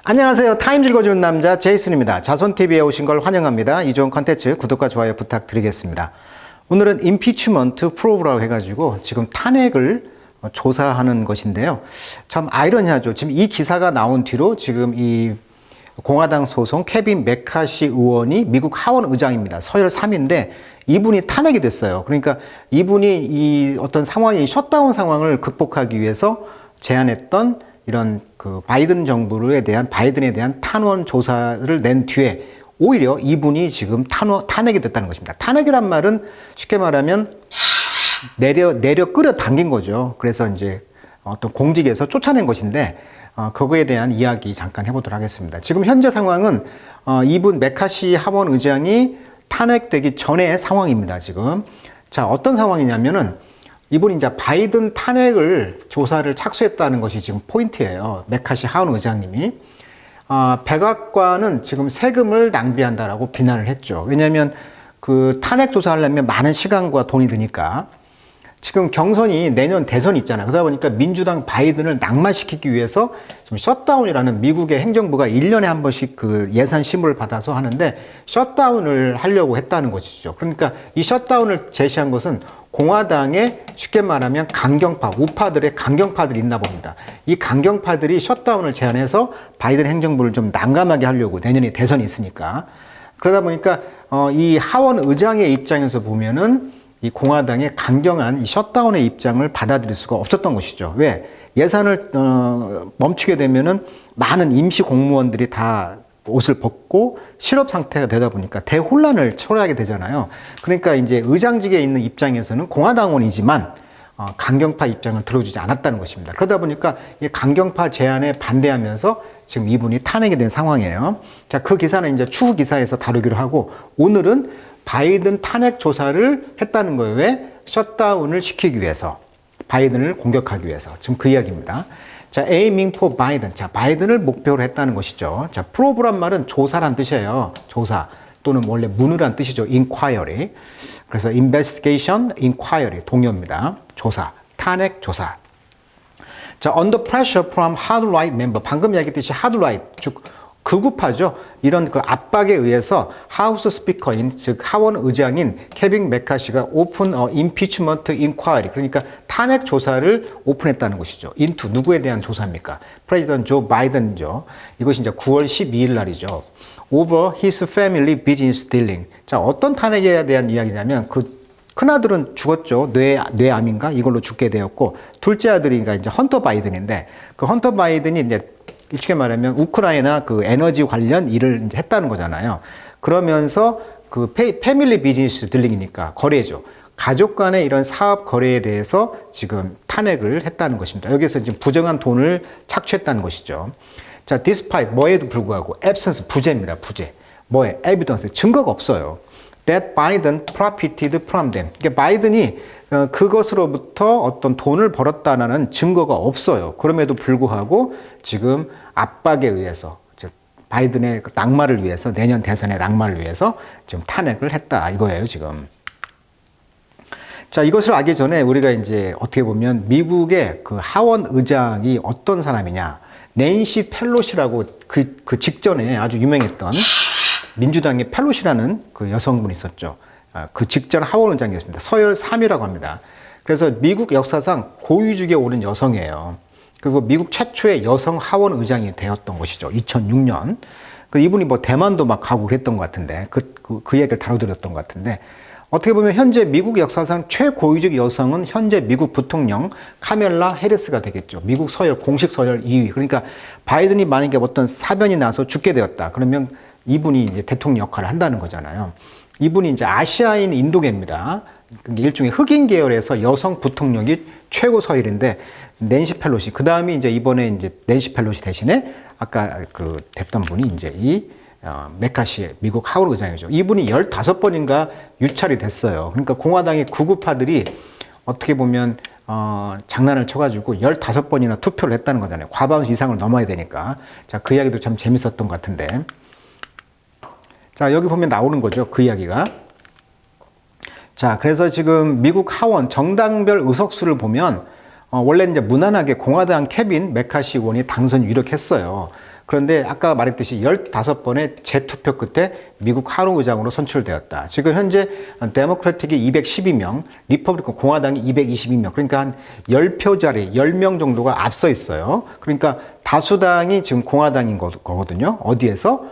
안녕하세요. 타임 읽어주는 남자 제이슨입니다. 자손TV에 오신 걸 환영합니다. 이 좋은 컨텐츠 구독과 좋아요 부탁드리겠습니다. 오늘은 임피치먼트 프로브라고 해가지고 지금 탄핵을 조사하는 것인데요. 참 아이러니하죠. 지금 이 기사가 나온 뒤로 지금 이 공화당 소속 케빈 메카시 의원이 미국 하원 의장입니다. 서열 3인데 이분이 탄핵이 됐어요. 그러니까 이분이 이 어떤 상황이 셧다운 상황을 극복하기 위해서 제안했던 이런 그 바이든에 대한 탄원 조사를 낸 뒤에 오히려 이분이 지금 탄핵이 됐다는 것입니다. 탄핵이란 말은 쉽게 말하면 내려 끌어당긴 거죠. 그래서 이제 어떤 공직에서 쫓아낸 것인데 그거에 대한 이야기 잠깐 해보도록 하겠습니다. 지금 현재 상황은 이분 메카시 하원 의장이 탄핵되기 전의 상황입니다. 지금 자 어떤 상황이냐면은 이분이 이제 바이든 탄핵을 조사를 착수했다는 것이 지금 포인트예요. 메카시 하원 의장님이 백악관은 지금 세금을 낭비한다라고 비난을 했죠. 왜냐하면 그 탄핵 조사하려면 많은 시간과 돈이 드니까. 지금 경선이 내년 대선이 있잖아요. 그러다 보니까 민주당 바이든을 낙마시키기 위해서 지금 셧다운이라는 미국의 행정부가 1년에 한 번씩 그 예산 심의를 받아서 하는데 셧다운을 하려고 했다는 것이죠. 그러니까 이 셧다운을 제시한 것은 공화당의 쉽게 말하면 강경파, 우파들의 강경파들이 있나 봅니다. 이 강경파들이 셧다운을 제안해서 바이든 행정부를 좀 난감하게 하려고 내년에 대선이 있으니까. 그러다 보니까 이 하원 의장의 입장에서 보면은 이 공화당의 강경한 이 셧다운의 입장을 받아들일 수가 없었던 것이죠. 왜? 예산을 멈추게 되면은 많은 임시 공무원들이 다 옷을 벗고 실업 상태가 되다 보니까 대혼란을 초래하게 되잖아요. 그러니까 이제 의장직에 있는 입장에서는 공화당원이지만 강경파 입장을 들어주지 않았다는 것입니다. 그러다 보니까 이 강경파 제안에 반대하면서 지금 이분이 탄핵이 된 상황이에요. 자, 그 기사는 이제 추후 기사에서 다루기로 하고 오늘은 바이든 탄핵 조사를 했다는 거예요. 왜? 셧다운을 시키기 위해서. 바이든을 공격하기 위해서. 지금 그 이야기입니다. 자, aiming for Biden. 자, 바이든을 목표로 했다는 것이죠. 자, probe란 말은 조사란 뜻이에요. 조사. 또는 원래 문의란 뜻이죠. inquiry. 그래서 investigation, inquiry. 동요입니다. 조사. 탄핵 조사. 자, under pressure from hard right member. 방금 이야기했듯이 hard right. 즉, 극우파죠. 이런 그 압박에 의해서 하우스 스피커인 즉 하원 의장인 케빈 메카시가 오픈 임피치먼트 인콰이리 그러니까 탄핵 조사를 오픈했다는 것이죠. 인투 누구에 대한 조사입니까? 프레지던트 조 바이든이죠. 이것이 이제 9월 12일 날이죠. Over his family business dealing. 자, 어떤 탄핵에 대한 이야기냐면 그 큰아들은 죽었죠. 뇌암인가? 이걸로 죽게 되었고 둘째 아들이 이제 헌터 바이든인데 그 헌터 바이든이 이제 쉽게 말하면 우크라이나 그 에너지 관련 일을 이제 했다는 거잖아요. 그러면서 그 패밀리 비즈니스 딜링이니까 거래죠. 가족 간의 이런 사업 거래에 대해서 지금 탄핵을 했다는 것입니다. 여기서 지금 부정한 돈을 착취했다는 것이죠. 자, despite 뭐에도 불구하고 absence 부재입니다. 부재. 뭐에? evidence 증거가 없어요. That Biden profited from them. 그러니까 바이든이 그것으로부터 어떤 돈을 벌었다는 증거가 없어요. 그럼에도 불구하고 지금 압박에 의해서, 즉 바이든의 낙마를 위해서, 내년 대선의 낙마를 위해서 지금 탄핵을 했다 이거예요, 지금. 자, 이것을 알기 전에 우리가 이제 어떻게 보면 미국의 그 하원 의장이 어떤 사람이냐. 낸시 펠로시라고 그 직전에 아주 유명했던 민주당의 펠로시라는 그 여성분이 있었죠. 그 직전 하원 의장이었습니다. 서열 3위라고 합니다. 그래서 미국 역사상 고위직에 오른 여성이에요. 그리고 미국 최초의 여성 하원 의장이 되었던 것이죠. 2006년. 이분이 뭐 대만도 막 가고 그랬던 것 같은데, 그 얘기를 다뤄드렸던 것 같은데, 어떻게 보면 현재 미국 역사상 최고위직 여성은 현재 미국 부통령 카멜라 해리스가 되겠죠. 미국 서열, 공식 서열 2위. 그러니까 바이든이 만약에 어떤 사변이 나서 죽게 되었다. 그러면 이분이 이제 대통령 역할을 한다는 거잖아요. 이분이 이제 아시아인 인도계입니다. 일종의 흑인 계열에서 여성 부통령이 최고 서열인데 낸시 펠로시. 그 다음에 이제 이번에 이제 낸시 펠로시 대신에 아까 그 됐던 분이 이제 이 메카시 미국 하원 의장이죠. 이분이 15번인가 유찰이 됐어요. 그러니까 공화당의 구구파들이 어떻게 보면 장난을 쳐가지고 15번이나 투표를 했다는 거잖아요. 과반수 이상을 넘어야 되니까. 자, 그 이야기도 참 재밌었던 것 같은데. 자, 여기 보면 나오는 거죠. 그 이야기가. 자, 그래서 지금 미국 하원 정당별 의석수를 보면 원래 이제 무난하게 공화당 케빈 메카시 의원이 당선 유력했어요. 그런데 아까 말했듯이 15번의 재투표 끝에 미국 하원 의장으로 선출되었다. 지금 현재 데모크래틱이 212명, 리퍼블리컨 공화당이 222명. 그러니까 한 10표짜리 10명 정도가 앞서 있어요. 그러니까 다수당이 지금 공화당인 거거든요. 어디에서?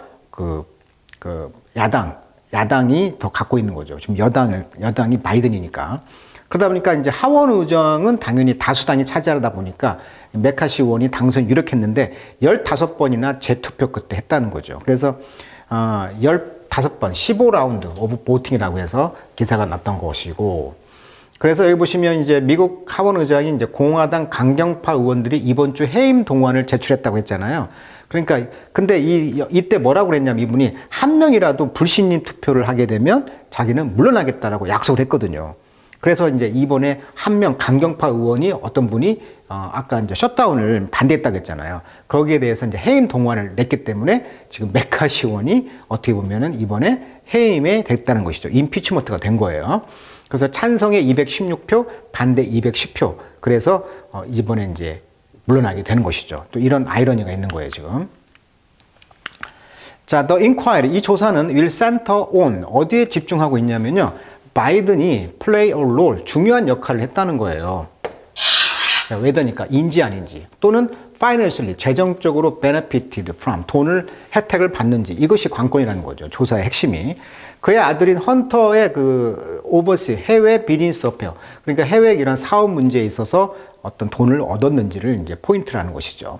야당이 더 갖고 있는 거죠. 지금 여당이 바이든이니까. 그러다 보니까 이제 하원 의장은 당연히 다수당이 차지하다 보니까 메카시 의원이 당선 유력했는데 15번이나 재투표 끝에 했다는 거죠. 그래서 15번, 15라운드 오브 보팅이라고 해서 기사가 났던 것이고, 그래서 여기 보시면 이제 미국 하원 의장이 이제 공화당 강경파 의원들이 이번 주 해임 동원을 제출했다고 했잖아요. 그러니까 근데 이때 뭐라고 그랬냐면 이분이 한 명이라도 불신임 투표를 하게 되면 자기는 물러나겠다라고 약속을 했거든요. 그래서 이제 이번에 한 명 강경파 의원이 어떤 분이 아까 이제 셧다운을 반대했다고 했잖아요. 거기에 대해서 이제 해임 동원을 냈기 때문에 지금 메카시 의원이 어떻게 보면은 이번에 해임에 됐다는 것이죠. 임피치먼트가 된 거예요. 그래서 찬성에 216표, 반대 210표. 그래서 이번에 이제 물러나게 되는 것이죠. 또 이런 아이러니가 있는 거예요, 지금. 자, The Inquiry. 이 조사는 will center on 어디에 집중하고 있냐면요. 바이든이 play a role, 중요한 역할을 했다는 거예요. 자, whether니까 인지 아닌지, 또는 financially, 재정적으로 benefited from, 혜택을 받는지, 이것이 관건이라는 거죠. 조사의 핵심이. 그의 아들인 헌터의 오버시, 해외 비즈니스 어페어, 그러니까 해외 이런 사업 문제에 있어서 어떤 돈을 얻었는지를 이제 포인트라는 것이죠.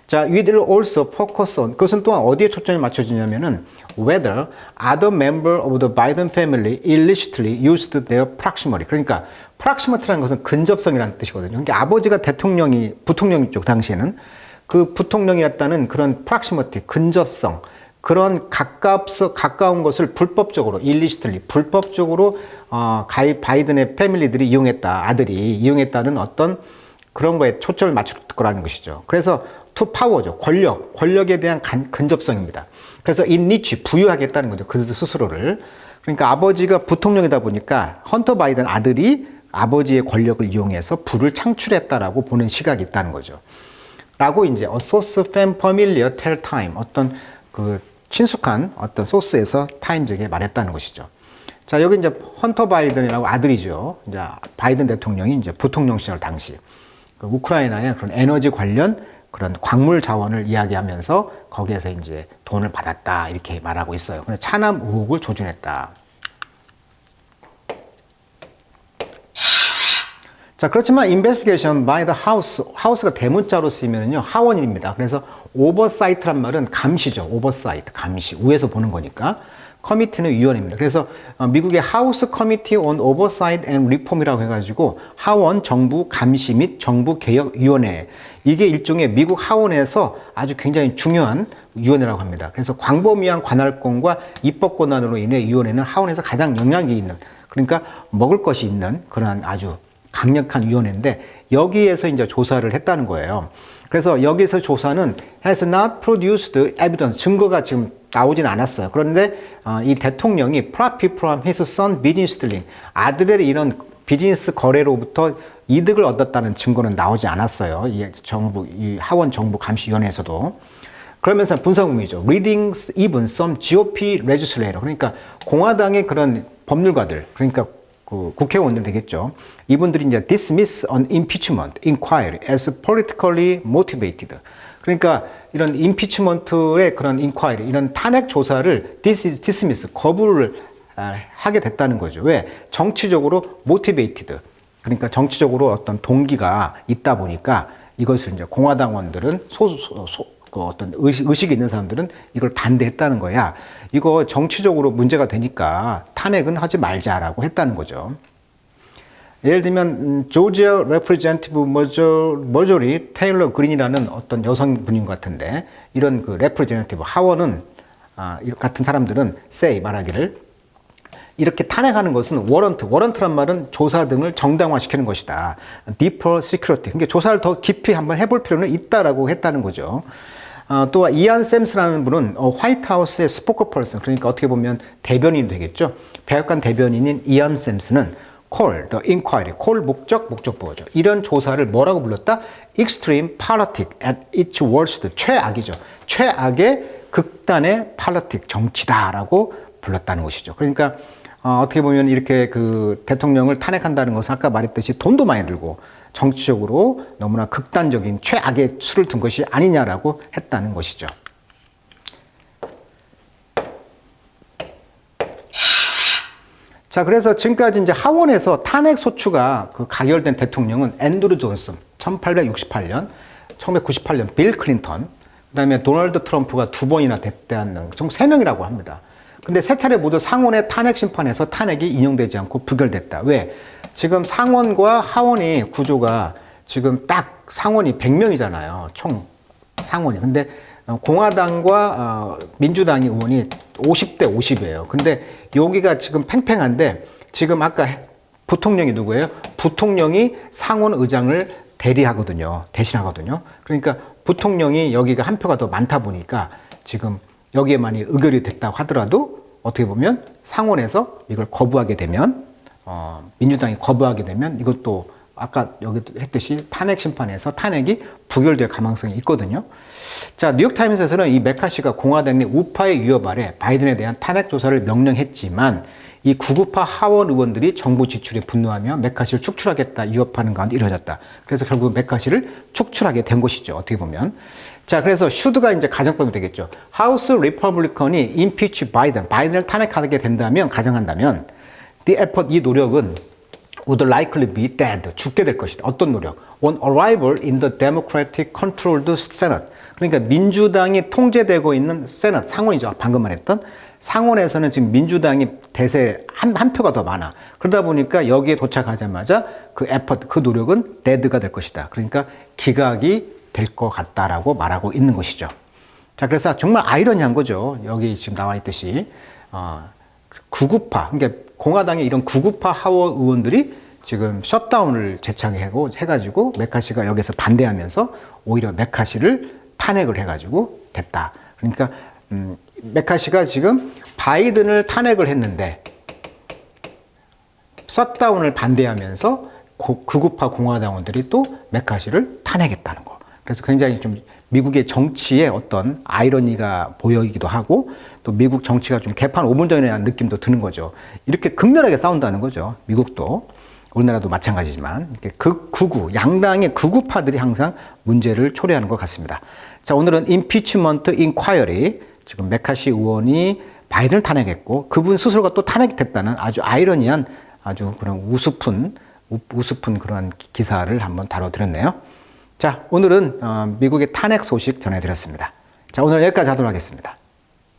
자, we will also focus on, 그것은 또한 어디에 초점이 맞춰지냐면은 whether other member of the Biden family illicitly used their proximity. 그러니까 proximity라는 것은 근접성이라는 뜻이거든요. 그러니까 아버지가 부통령이죠, 당시에는. 그 부통령이었다는 그런 proximity, 근접성, 그런 가까운 것을 불법적으로, illicitly, 불법적으로 바이든의 패밀리들이 아들이 이용했다는 어떤 그런 거에 초점을 맞출 거라는 것이죠. 그래서 to power죠. 권력에 대한 근접성입니다. 그래서 in niche, 부유하겠다는 거죠. 그 스스로를. 그러니까 아버지가 부통령이다 보니까 헌터 바이든 아들이 아버지의 권력을 이용해서 부를 창출했다라고 보는 시각이 있다는 거죠. 라고 이제 a source familiar tell time, 어떤 친숙한 어떤 소스에서 타임즈에게 말했다는 것이죠. 자, 여기 이제 헌터 바이든이라고 아들이죠. 이제 바이든 대통령이 이제 부통령 시절 당시 우크라이나의 그런 에너지 관련 그런 광물 자원을 이야기하면서 거기에서 이제 돈을 받았다 이렇게 말하고 있어요. 근데 차남 의혹을 조준했다. 자, 그렇지만 investigation by the house, house가 대문자로 쓰이면요 하원입니다. 그래서 oversight란 말은 감시죠. oversight, 감시, 위에서 보는 거니까. 커미티는 위원회입니다. 그래서 미국의 하우스 커미티 on 오버사이트 앤 리폼이라고 해가지고 하원 정부 감시 및 정부 개혁 위원회, 이게 일종의 미국 하원에서 아주 굉장히 중요한 위원회라고 합니다. 그래서 광범위한 관할권과 입법 권한으로 인해 위원회는 하원에서 가장 영향력이 있는, 그러니까 먹을 것이 있는 그런 아주 강력한 위원회인데 여기에서 이제 조사를 했다는 거예요. 그래서 여기서 조사는 has not produced evidence, 증거가 지금 나오진 않았어요. 그런데 이 대통령이 profit from his son business dealing, 아들의 이런 비즈니스 거래로부터 이득을 얻었다는 증거는 나오지 않았어요. 이 하원 정부 감시위원회에서도. 그러면서 분석문이죠. Reading even some GOP legislator, 그러니까 공화당의 그런 법률가들, 그러니까 국회의원들 되겠죠. 이분들이 이제 dismiss an impeachment inquiry as politically motivated. 그러니까 이런 임피치먼트의 그런 인콰이리, 이런 탄핵 조사를 dismiss, 거부를 하게 됐다는 거죠. 왜? 정치적으로 motivated. 그러니까 정치적으로 어떤 동기가 있다 보니까 이것을 이제 공화당원들은 어떤 의식이 있는 사람들은 이걸 반대했다는 거야. 이거 정치적으로 문제가 되니까 탄핵은 하지 말자라고 했다는 거죠. 예를 들면 조지아 레프리젠티브 머저리 테일러 그린이라는 어떤 여성분인 것 같은데, 이런 레프리젠티브 하원은 같은 사람들은 말하기를 이렇게 탄핵하는 것은 워런트란 말은 조사 등을 정당화시키는 것이다. deeper security, 그러니까 조사를 더 깊이 한번 해볼 필요는 있다라고 했다는 거죠. 또 이안 샘스라는 분은 화이트하우스의 스포커 퍼슨, 그러니까 어떻게 보면 대변인이 되겠죠. 백악관 대변인인 이안 샘스는 call, the inquiry, call 목적보호죠. 이런 조사를 뭐라고 불렀다? extreme politic at its worst, 최악이죠. 최악의 극단의 politic, 정치다라고 불렀다는 것이죠. 그러니까 어떻게 보면 이렇게 그 대통령을 탄핵한다는 것은 아까 말했듯이 돈도 많이 들고 정치적으로 너무나 극단적인 최악의 수를 둔 것이 아니냐라고 했다는 것이죠. 자, 그래서 지금까지 이제 하원에서 탄핵 소추가 그 가결된 대통령은 앤드루 존슨, 1868년, 1998년 빌 클린턴, 그다음에 도널드 트럼프가 2번이나 됐다는 총 3명이라고 합니다. 근데 3차례 모두 상원의 탄핵 심판에서 탄핵이 인용되지 않고 부결됐다. 왜? 지금 상원과 하원이 구조가 지금 딱 상원이 100명이잖아요. 총 상원이. 근데 공화당과 민주당의 의원이 50대 50이에요. 근데 여기가 지금 팽팽한데 지금 아까 부통령이 누구예요? 부통령이 상원 의장을 대신하거든요. 그러니까 부통령이 여기가 한 표가 더 많다 보니까 지금 여기에 많이 의결이 됐다고 하더라도 어떻게 보면 상원에서 이걸 거부하게 되면 민주당이 거부하게 되면 이것도 아까 여기도 했듯이 탄핵 심판에서 탄핵이 부결될 가능성이 있거든요. 자, 뉴욕타임스에서는 이 메카시가 공화당 내 우파의 위협 아래 바이든에 대한 탄핵 조사를 명령했지만 이 구구파 하원 의원들이 정부 지출에 분노하며 메카시를 축출하겠다 위협하는 가운데 이루어졌다. 그래서 결국 메카시를 축출하게 된 것이죠. 어떻게 보면. 자, 그래서 should가 이제 가정법이 되겠죠. 하우스 리퍼블리컨이 impeach 바이든을 탄핵하게 된다면, 가정한다면 the effort, 이 노력은 would likely be dead, 죽게 될 것이다. 어떤 노력? On arrival in the democratic controlled Senate. 그러니까 민주당이 통제되고 있는 Senate, 상원이죠. 방금 말했던 상원에서는 지금 민주당이 대세 한 표가 더 많아. 그러다 보니까 여기에 도착하자마자 그 effort, 그 노력은 dead가 될 것이다. 그러니까 기각이 될 것 같다라고 말하고 있는 것이죠. 자, 그래서 정말 아이러니한 거죠. 여기 지금 나와 있듯이 구구파, 그러니까 공화당의 이런 구구파 하원 의원들이 지금 셧다운을 해가지고 메카시가 여기서 반대하면서 오히려 메카시를 탄핵을 해가지고 됐다. 그러니까 메카시가 지금 바이든을 탄핵을 했는데 셧다운을 반대하면서 구구파 공화당원들이 또 메카시를 탄핵했다는 거. 그래서 굉장히 좀 미국의 정치에 어떤 아이러니가 보이기도 하고 또 미국 정치가 좀 개판 5분 전이라는 느낌도 드는 거죠. 이렇게 극렬하게 싸운다는 거죠. 미국도. 우리나라도 마찬가지지만 이렇게 극구구, 양당의 극우파들이 항상 문제를 초래하는 것 같습니다. 자, 오늘은 impeachment inquiry, 지금 메카시 의원이 바이든을 탄핵했고 그분 스스로가 또 탄핵이 됐다는 아주 아이러니한 아주 그런 우스픈 그런 기사를 한번 다뤄드렸네요. 자, 오늘은 미국의 탄핵 소식 전해드렸습니다. 자, 오늘 여기까지 하도록 하겠습니다.